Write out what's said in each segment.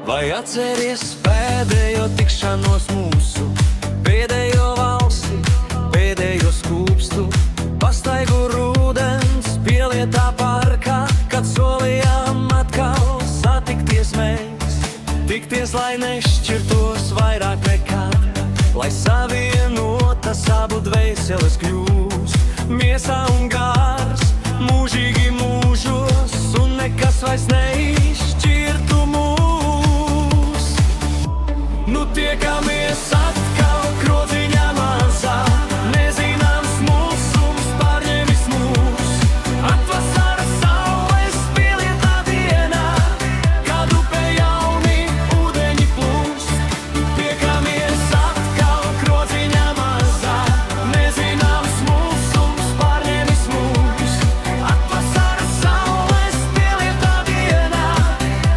Vai atceries pēdējo tikšanos mūsu, pēdējo valsi, pēdējo skūpstu, pastaigu rūdens pielietā parkā, kad solījām atkal satikties mēs, tikties, lai nešķirtos vairāk nekad, lai savienotas abu dvēseles kļūs, miesā un gars, mūžīgi mūžos, un nekas vairs neizšķirtu mūs. Nu tiekamies atkal krodziņā mazā, nezināms mūsums pārņemis mūs. Atvasaras saules pielietā dienā, kad upē jauni ūdeņi plūst. Tiekamies atkal krodziņā mazā, nezināms mūsums pārņemis mūs. Atvasaras saules pielietā dienā,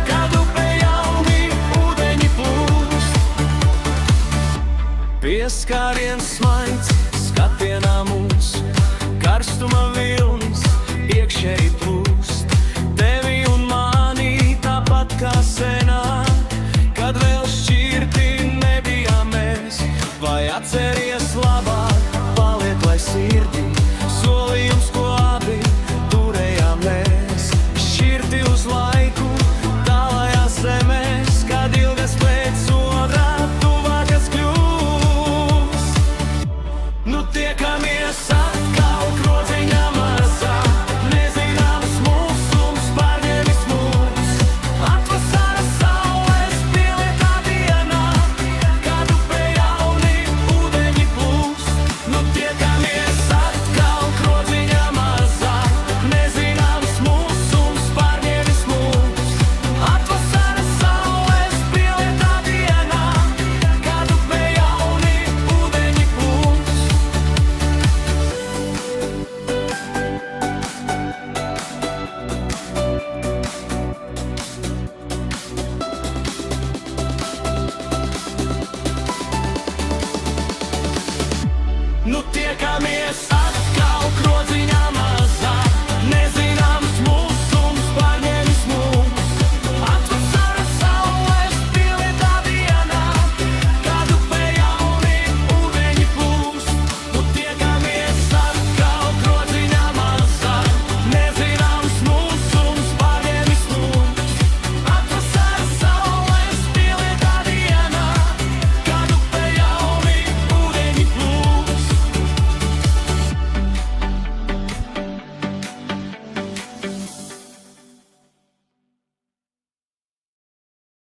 kad upē jauni ūdeņi plūst. Pieskāriens man